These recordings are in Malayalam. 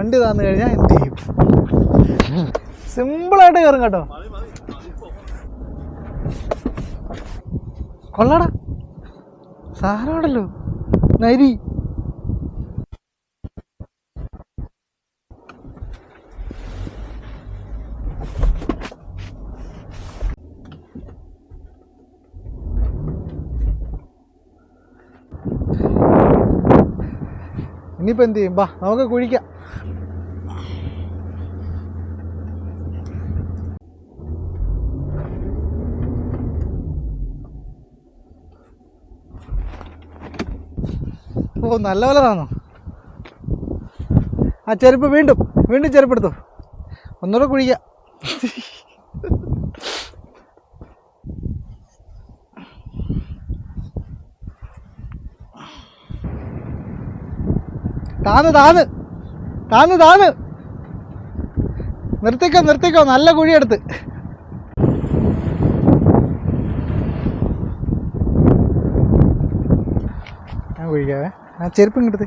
വണ്ടി താന്നു കഴിഞ്ഞാൽ എന്ത് ചെയ്യും? സിമ്പിളായിട്ട് കയറും കേട്ടോ. കൊള്ളടാ, സാധനമാണല്ലോ നരി. ഇനിയിപ്പോൾ എന്ത് ചെയ്യും? ബാ നമുക്ക് കുഴിക്കാം. ഓ നല്ല പോലെ താന്നോ. ആ ചെരുപ്പ് വീണ്ടും ചെരുപ്പെടുത്തു. ഒന്നുകൂടെ കുഴിക്കാം. താന്ന് നിർത്തിക്കോ. നല്ല കുഴിയെടുത്ത്. ഞാൻ കുഴിക്കാവേ. ആ ചെരുപ്പ് ഇങ്ങെടുത്ത്.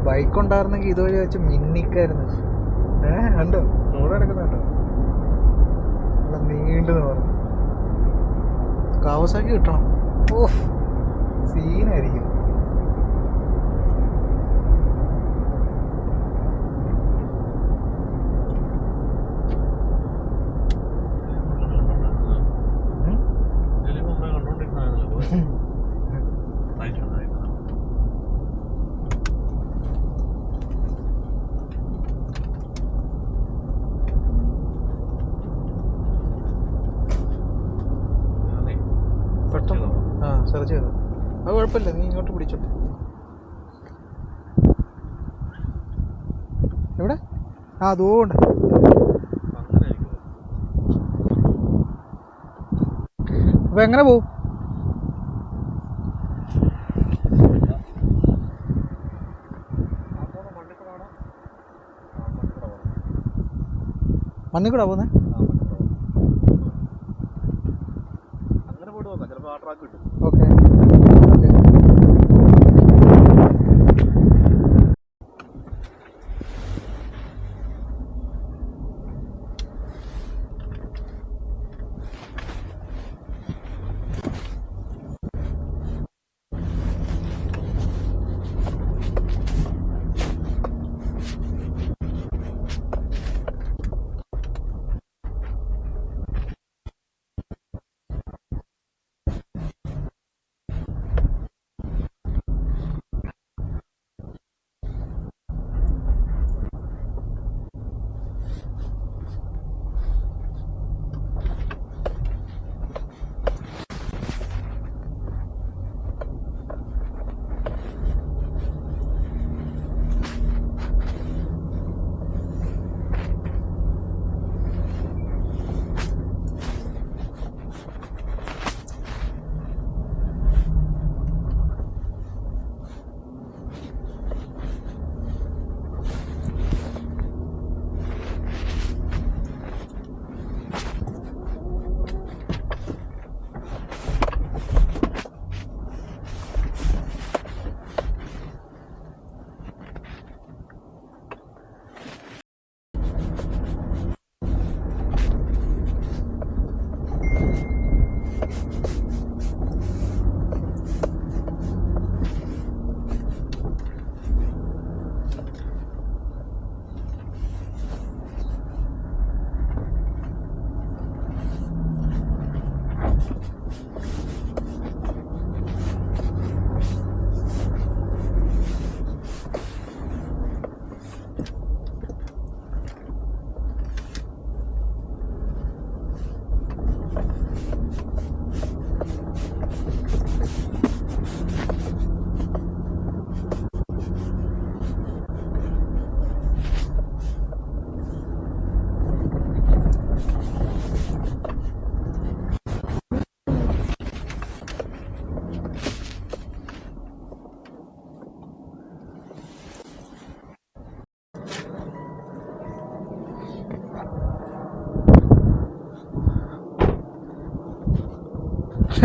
ബൈക്ക് ഉണ്ടായിരുന്നെങ്കിൽ ഇതുവഴി വെച്ച് മിന്നിക്കായിരുന്നു. കണ്ടോ റോഡ് കിടക്കുന്നുണ്ടോ? നല്ല നീണ്ടെന്ന് പറഞ്ഞു. കാവസാക്കി കിട്ടണം. ഓ സീനായിരിക്കും. പെട്ടെന്ന് സെർച്ച് ചെയ്തു. അത് കുഴപ്പമില്ല, നീ ഇങ്ങോട്ട് പിടിച്ചോ. എവിടെ? അതുകൊണ്ട് അപ്പൊ എങ്ങനെ പോവും? മണ്ണിക്കൂടാ പോന്നെ? ഓക്കെ.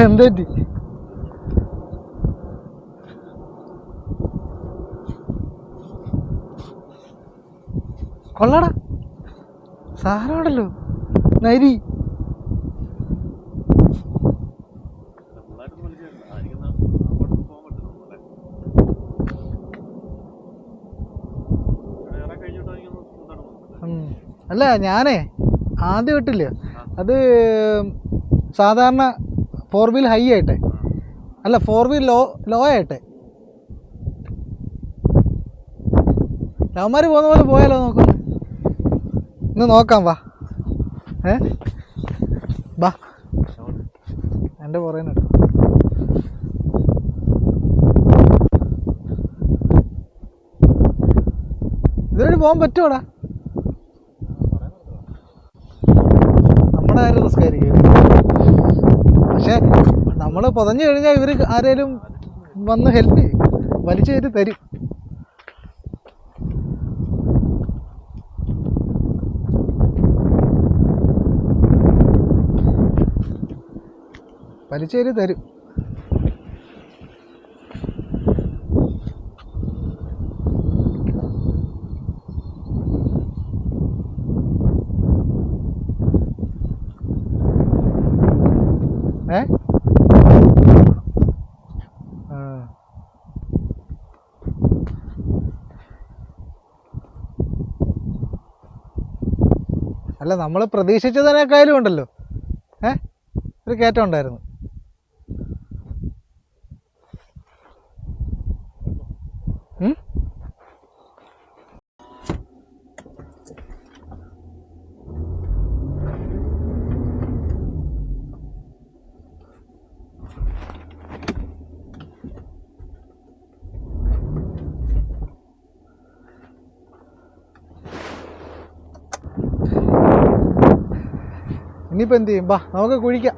എന്ത് പറ്റി? കൊള്ളടാ, സാധനമാണല്ലോ നരി. അല്ല ഞാനേ ആദ്യം ഇട്ടില്ല, അത് സാധാരണ 4 വീൽ ഹൈ ആയിട്ടെ, അല്ല 4 വീൽ ലോ ആയിട്ടെ. അവന്മാർ പോകുന്ന പോലെ പോയാലോ? നോക്കുന്നു, ഇന്ന് നോക്കാം. വാ ബാ, എൻ്റെ പുറകെ ഇതുവഴി പോകാൻ പറ്റുമോടാ? നമ്മുടെ ആരും റിസ്ക് ആയിരിക്കും. പക്ഷെ നമ്മൾ പൊതഞ്ഞു കഴിഞ്ഞാൽ ഇവർ ആരേലും വന്ന് ഹെൽപ്പ് ചെയ്യും, വലിച്ചു കയറ്റി തരും. വലിച്ചേരി തരും. അല്ല, നമ്മൾ പ്രതീക്ഷിച്ചതിനേക്കാളും ഉണ്ടല്ലോ ഒരു കയറ്റം ഉണ്ടായിരുന്നു. ഇനിയിപ്പോൾ എന്ത് ചെയ്യും? ബാ, നമുക്ക് കുഴിക്കാം.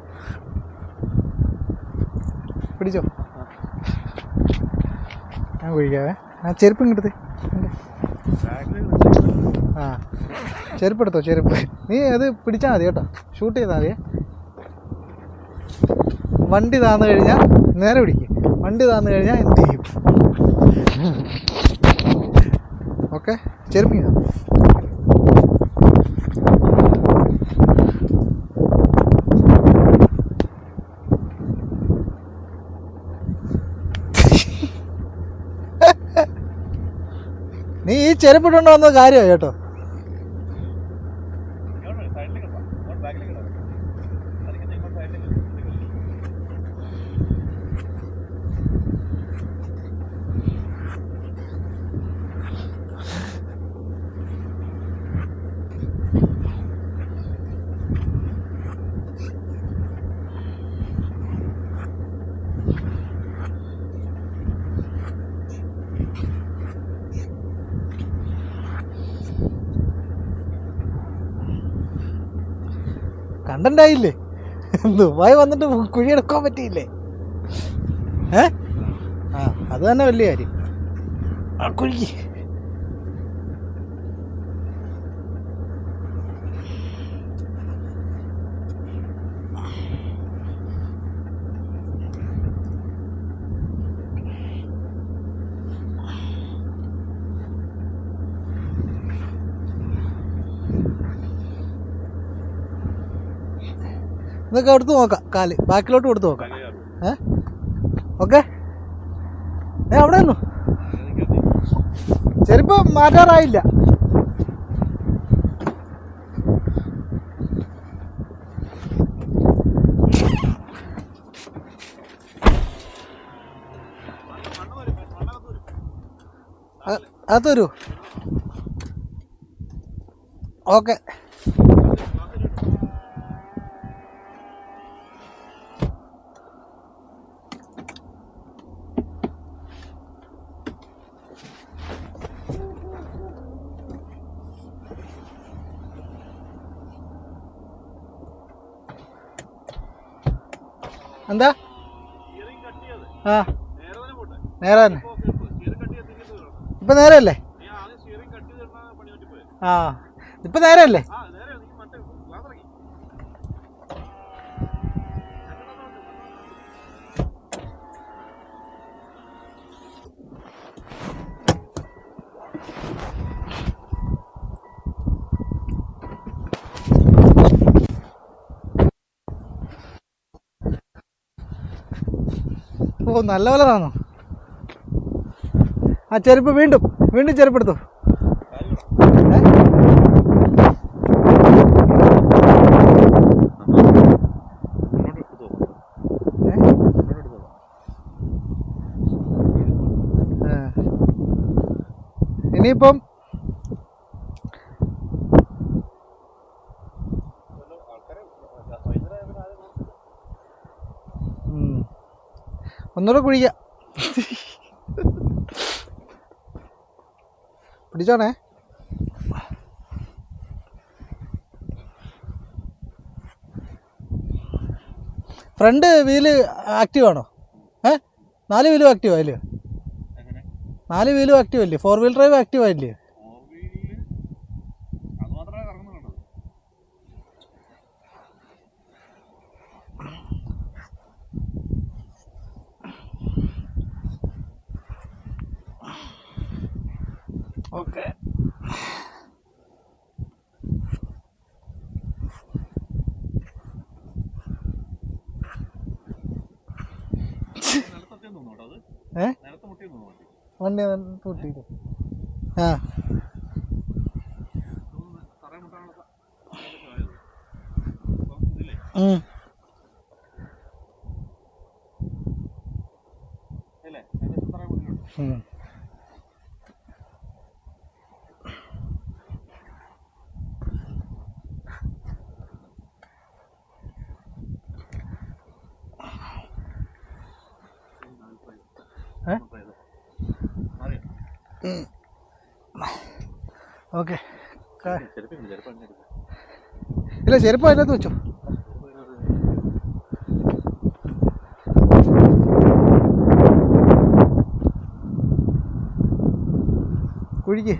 പിടിച്ചോ, ഞാൻ കുഴിക്കാവേ. ആ ചെരുപ്പ് ഇങ്ങെടുത്ത്. ആ ചെരുപ്പ് എടുത്തോ, ചെരുപ്പ്. നീ അത് പിടിച്ചാൽ മതി കേട്ടോ, ഷൂട്ട് ചെയ്താൽ മതിയേ. വണ്ടി താന്ന് കഴിഞ്ഞാൽ നേരെ പിടിക്കും. വണ്ടി താന്ന് കഴിഞ്ഞാൽ എന്ത് ചെയ്യും? ഓക്കെ, ചെരുപ്പിങ്ങ. നീ ഈ ചെരുപ്പിട്ടുണ്ടോ വന്നത് കാര്യമായി കേട്ടോ. കണ്ടന്റ് ആയില്ലേ? ദുബായ് വന്നിട്ട് കുഴിയെടുക്കാൻ പറ്റിയില്ലേ? ആ അത് തന്നെ വലിയ കാര്യം. ആ കുഴി ഇതൊക്കെ എടുത്ത് നോക്കാം. കാല് ബാക്കിലോട്ട് കൊടുത്ത് നോക്കാം. ഓക്കെ, അവിടെ ഒന്നു ചെരുപ്പ് മാറ്റാറായില്ല. അത് തരൂ. ഓക്കെ, എന്താ? ആ നേരെ തന്നെ. ഇപ്പം നേരല്ലേ? ആ ഇപ്പം നേരല്ലേ? നല്ല പോലെ താന്നു. ആ ചെരുപ്പ് വീണ്ടും വീണ്ടും ചെരുപ്പെടുത്തു. ഇനിയിപ്പം ഒന്നുകൂടെ കുഴിക്കാം. പിടിച്ചോണേ. ഫ്രണ്ട് വീല് ആക്റ്റീവ് ആണോ? 4 വീലും ആക്റ്റീവ് ആയില്ലേ? 4 വീലും ആക്റ്റീവ് അല്ലേ? 4 വീൽ ഡ്രൈവ് ആക്റ്റീവ് ആയില്ലേ? ഓക്കെ. വണ്ടി കൂട്ടിയിട്ട് ഓക്കെ. ഇല്ല, ചെരുപ്പ് അതിനകത്ത് വെച്ചോ. കുഴിക്ക്.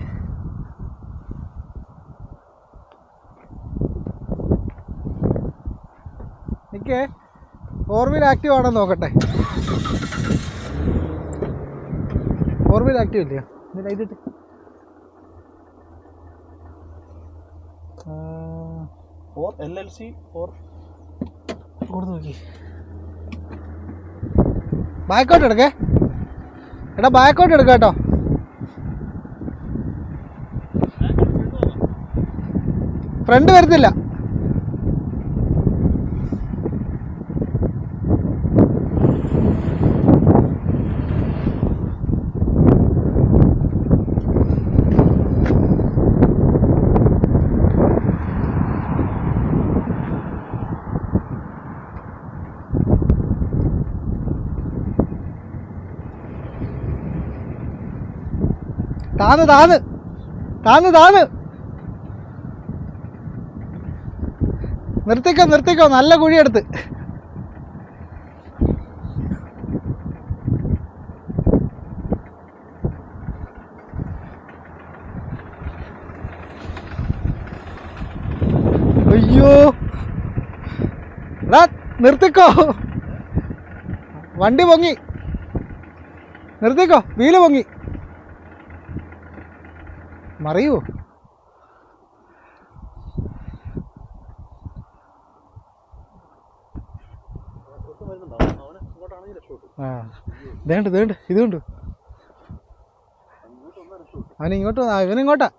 നിൽക്കേ, 4 വീൽ ആക്റ്റീവ് ആണോ നോക്കട്ടെ. 4 വീൽ ആക്റ്റീവ് ഇല്ലയോ? ഇതിട്ട് LLC 4 കൊടുത്ത് നോക്കി. ബാക്കോട്ട് എടുക്കേ. എടാ ബാക്കോട്ട് എടുക്കാം കേട്ടോ. ഫ്രണ്ട് വരുന്നില്ല. താന്ന് താന്ന് താന്ന് താന്ന് നിർത്തിക്കോ നിർത്തിക്കോ. നല്ല കുഴിയെടുത്ത്. അയ്യോ എടാ നിർത്തിക്കോ. വണ്ടി പൊങ്ങി. നിർത്തിക്കോ. വീല് പൊങ്ങി. മറിയൂ. ഇതുണ്ട് ഇതുണ്ട് ഇതുണ്ട്. അവനിങ്ങോട്ട് ഇവനിങ്ങോട്ടാ.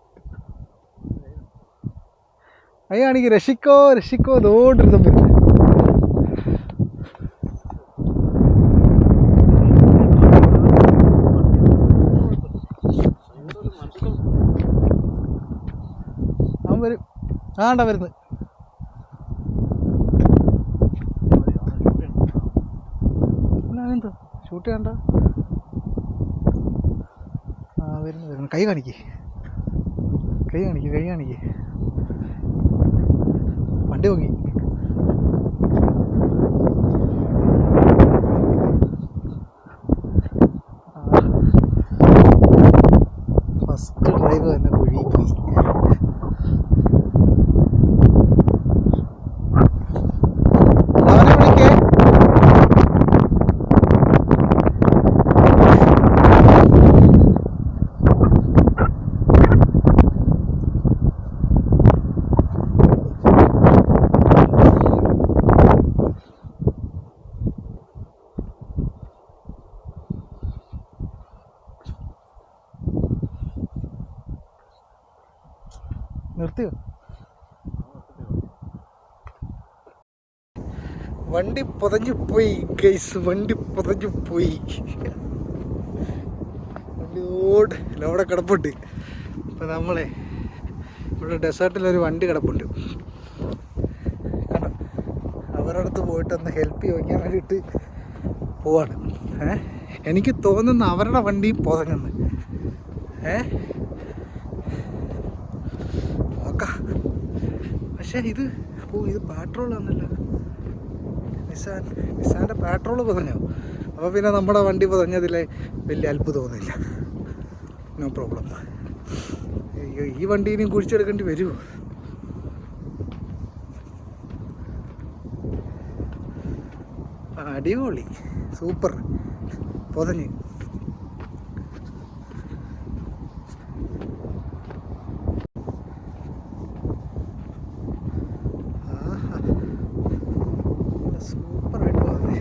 അയ്യാണെങ്കിൽ രക്ഷിക്കോ രക്ഷിക്കോ ഇതുകൊണ്ടിരുന്നു. അവൻ വരും. ആണ്ടാ വരുന്നത്. എന്തോ ഷൂട്ട് ചെയ്യണ്ട. വരുന്നു വരുന്നു. കൈ കാണിക്ക്. കൈ കാണിക്ക്. കൈ കാണിക്ക്. വണ്ടി പൊങ്ങി. ഫസ്റ്റ് ഡ്രൈവ് തന്നെ കുഴി പോയി. അവനെ വിളിക്കേ. നിർത്തിയോ? വണ്ടി പുതഞ്ഞു പോയി ഗൈസ്, വണ്ടി പുതഞ്ഞു പോയി. വണ്ടി അവിടെ കിടപ്പുണ്ട്. ഇപ്പം നമ്മളെ ഇവിടെ ഡെസേർട്ടിലൊരു വണ്ടി കിടപ്പുണ്ട് കണ്ടോ. അവരുടെ അടുത്ത് പോയിട്ടൊന്ന് ഹെൽപ്പ് ചോദിക്കാൻ വേണ്ടിയിട്ട് പോവാണ്. എനിക്ക് തോന്നുന്നു അവരുടെ വണ്ടി പുതഞ്ഞെന്ന്. നോക്കാം. പക്ഷേ ഇത് പെട്രോളാണല്ലോ. നിസാൻ്റെ പെട്രോള് പുതഞ്ഞോ? അപ്പോൾ പിന്നെ നമ്മുടെ വണ്ടി പുതഞ്ഞതിൽ വലിയ അത്ഭുതമൊന്നുമില്ല. No problem. അയ്യോ, ഈ വണ്ടി ഇനിയും കുഴിച്ചെടുക്കേണ്ടി വരുമോ? അടിപൊളി, സൂപ്പർ, പുതഞ്ഞ്. സൂപ്പറായിട്ട് പുതഞ്ഞ്.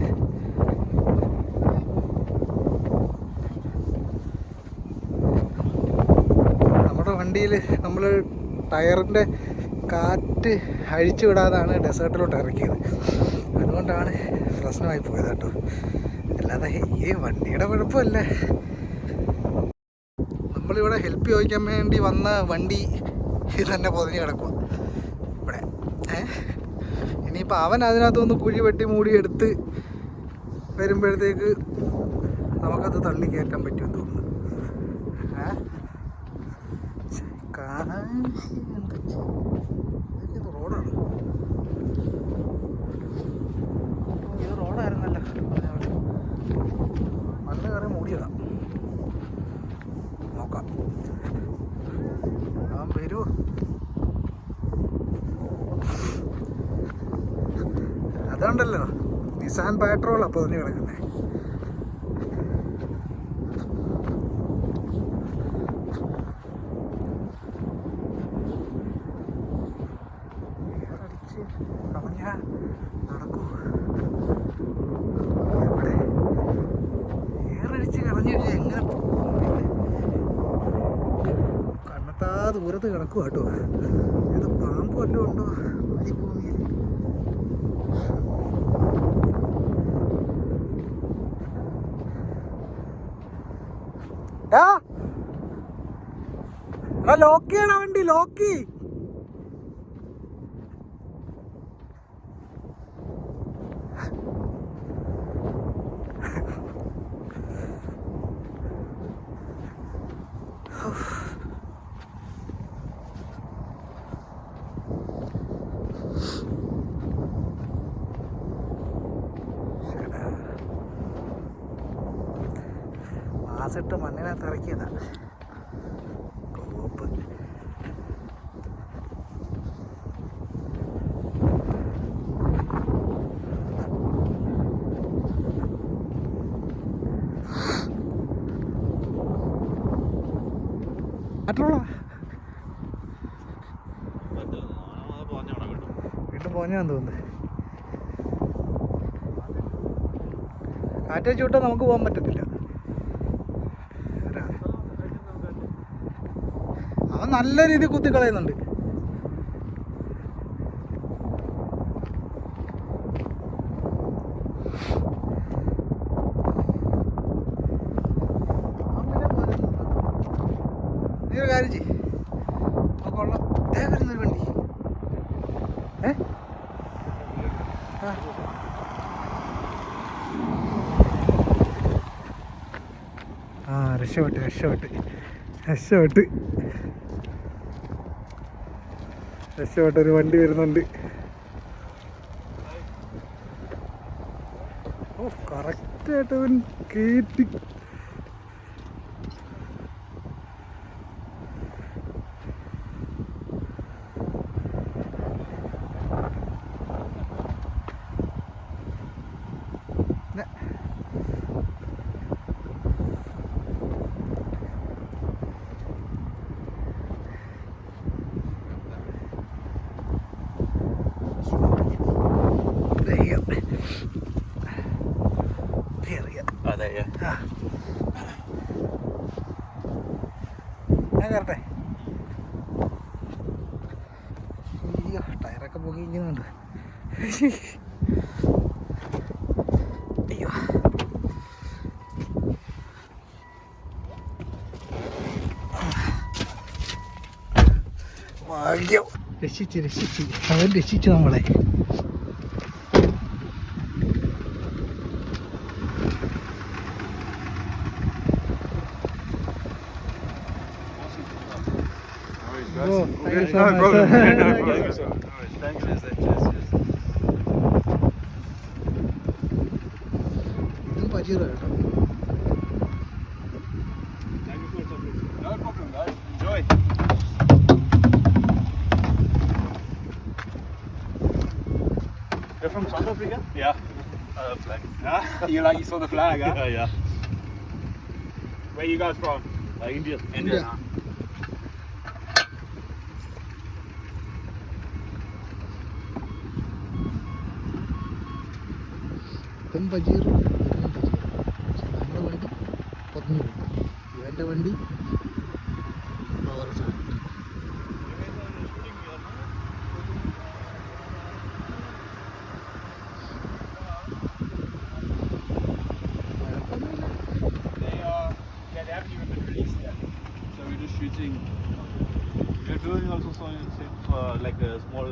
നമ്മുടെ വണ്ടിയിൽ നമ്മൾ ടയറിൻ്റെ കാറ്റ് അഴിച്ചു വിടാതാണ് ഡെസേർട്ടിലോട്ട് ഇറക്കിയത്. അതുകൊണ്ടാണ് പ്രശ്നമായി പോയത് കേട്ടോ. അല്ലാതെ ഈ വണ്ടിയുടെ കുഴപ്പമല്ല. നമ്മളിവിടെ ഹെൽപ്പ് ചോദിക്കാൻ വേണ്ടി വന്ന വണ്ടി തന്നെ പൊതിഞ്ഞ് കിടക്കുക ഇവിടെ. ഇനിയിപ്പോൾ അവൻ അതിനകത്തൊന്ന് കുഴി വെട്ടി മൂടിയെടുത്ത് വരുമ്പോഴത്തേക്ക് നമുക്കത് തള്ളി കയറ്റാൻ പറ്റുമെന്ന് തോന്നുന്നു. ഇത് റോഡാണ്. ഇത് റോഡായിരുന്നല്ലോ. മണ്ണ് കയറി മൂടിയതാ. നോക്കാം അവൻ വരുമോ. അതുകൊണ്ടല്ലോ നിസാൻ പെട്രോളാണ് പൊതിഞ്ഞ് കിടക്കുന്നത്. നടക്കൂ. ഏറടിച്ച് കളഞ്ഞു കഴിഞ്ഞാൽ എങ്ങനെ കണ്ണത്താ ദൂരത്ത് കിടക്കുക കേട്ടോ. ഇത് പാമ്പ് വല്ലതും ഉണ്ടോ ഈ ഭൂമിയിൽ? ലോക്ക് ചെയ്യണ വണ്ടി, ലോക്കി. മാസിട്ട് മണ്ണിനകത്ത് ഇറക്കിയതാ കോപ്പ്. വീണ്ടും പോഞ്ഞാന്ന് തോന്നുന്നു. കാറ്റടിച്ച് വിട്ടാൽ നമുക്ക് പോകാൻ പറ്റത്തില്ല. അവൻ നല്ല രീതിയിൽ കുത്തിക്കളയുന്നുണ്ട്. നീ ഒരു കാര്യം ചെയ്യ്, കൊള്ളാം. ദേ വരുന്നൊരു വണ്ടി. രക്ഷപ്പെട്ടൊരു വണ്ടി വരുന്നുണ്ട്. ഓ, കറക്റ്റായിട്ട് അവൻ കേട്ടി. ഞാൻ കയറട്ടെ. അയ്യോ ടയറൊക്കെ പൊങ്ങിയിരിക്കുന്നുണ്ട്. അയ്യോ ഭാഗ്യം, രക്ഷിച്ച് അവൻ രക്ഷിച്ചു നമ്മളെ. ഇതും പജീറ കേട്ടോ. You're from South Africa? Yeah. Flag. You saw the flag, huh? Yeah. Where you guys from? India. India. Huh? ഇതും പജീറ നമ്മുടെ വണ്ടി പൊന്നു പോകും. ഇവൻ്റെ വണ്ടി പവർ സാധനം. They haven't even been released yet. So we're just shooting. We're doing also some like a small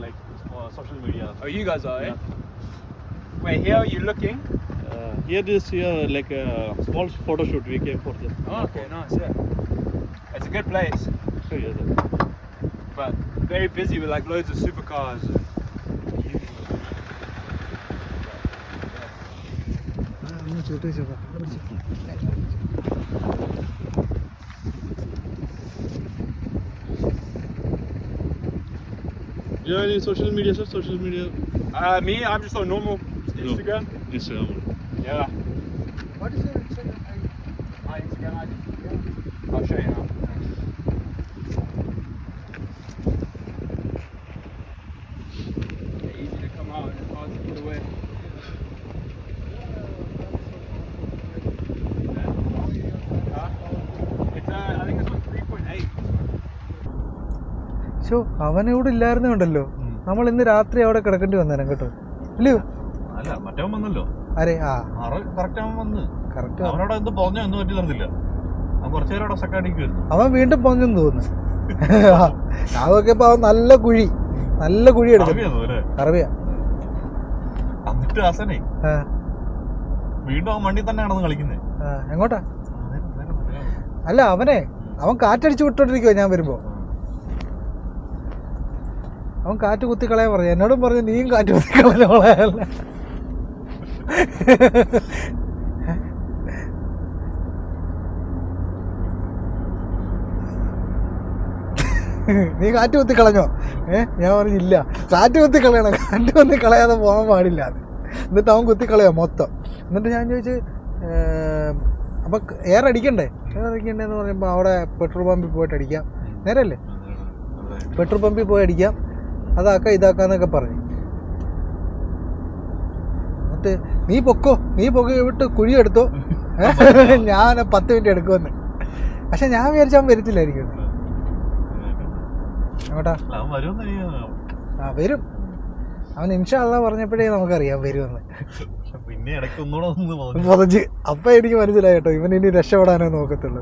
social media. Oh, you guys are, Yeah. eh? Wait, here you're looking? Here like a small photo shoot we came for this. Oh, okay, nice, yeah. It's a good place, Yeah, that. but very busy with like loads of supercars. ഒന്ന് ചൂട്ട് വെച്ചോക്കാം. Do you have any social media, sir? Social media? Me, I'm just on normal Instagram. Instagram. Yeah. What is your Instagram ID? My Instagram ID? I'll show you now. They're easy to come out and hard to get away. Huh? It's I think it's 3.8. Show അവനിവിടെ ഇല്ലായിരുന്നു കണ്ടല്ലോ. നമ്മൾ ഇന്ന് രാത്രി അവിടെ കിടക്കേണ്ടി വന്നേരം കേട്ടോ. ഇല്ലയോ? അല്ല മറ്റവൻ വന്നല്ലോ. അരെ ആ കറക്റ്റ് അവൻ വന്ന്. കറക്റ്റ്. അവനോട് എന്ത് പറഞ്ഞോ എന്ന് പറ്റി തന്നില്ല. അവൻ കുറച്ചു നേരം അവിടെ സക്കാടിക്കുമായിരുന്നു. അവൻ വീണ്ടും പൊഞ്ഞെന്ന് തോന്നുന്നു. അതൊക്കെ ഇപ്പൊ അവൻ നല്ല കുഴി എടുക്കും. അറബിയാ. എന്നിട്ട് ഹസനെ വീണ്ടും അവൻ വണ്ടി തന്നെ നടന്ന് കളിക്കുന്നേ. എങ്ങോട്ടാ? അല്ല അവൻ കാറ്റടിച്ച് വിട്ടോണ്ടിരിക്കുവോ ഞാൻ വരുമ്പോ. അവൻ കാറ്റ് കുത്തി കളയാൻ പറഞ്ഞു. എന്നോടും പറഞ്ഞു നീയും കാറ്റ് കുത്തി കളയാല്ല. നീ കാറ്റ് കുത്തി കളഞ്ഞോ? ഞാൻ പറഞ്ഞില്ല, കാറ്റ് കുത്തി കളയണം, കാറ്റ് കുത്തി കളയാതെ പോകാൻ പാടില്ല. എന്നിട്ട് അവൻ കുത്തി കളയാം മൊത്തം. എന്നിട്ട് ഞാൻ ചോദിച്ചു അപ്പം എയർ അടിക്കണ്ടേ എന്ന് പറയുമ്പോൾ അവിടെ പെട്രോൾ പമ്പിൽ പോയിട്ട് അടിക്കാം. നേരല്ലേ? പെട്രോൾ പമ്പിൽ പോയി അടിക്കാം, അതാക്കാം ഇതാക്കാന്നൊക്കെ പറഞ്ഞു. എന്നിട്ട് നീ പൊക്കി വിട്ട് കുഴി എടുത്തോ, ഞാൻ 10 മിനിറ്റ് എടുക്കുമെന്ന്. പക്ഷെ ഞാൻ വിചാരിച്ചാൽ അവൻ വരത്തില്ലായിരിക്കും. അങ്ങോട്ടാ വരും. അവൻ ഇൻഷാ അല്ലാഹ് പറഞ്ഞപ്പോഴേ നമുക്കറിയാം വരുമെന്ന്. പിന്നെ ഇടയ്ക്ക് ഒന്നുകൂടെ പൊതച്ച് അപ്പം എനിക്ക് മനസ്സിലായി കേട്ടോ, ഇവൻ ഇനി രക്ഷപ്പെടാനേ നോക്കത്തുള്ളൂ.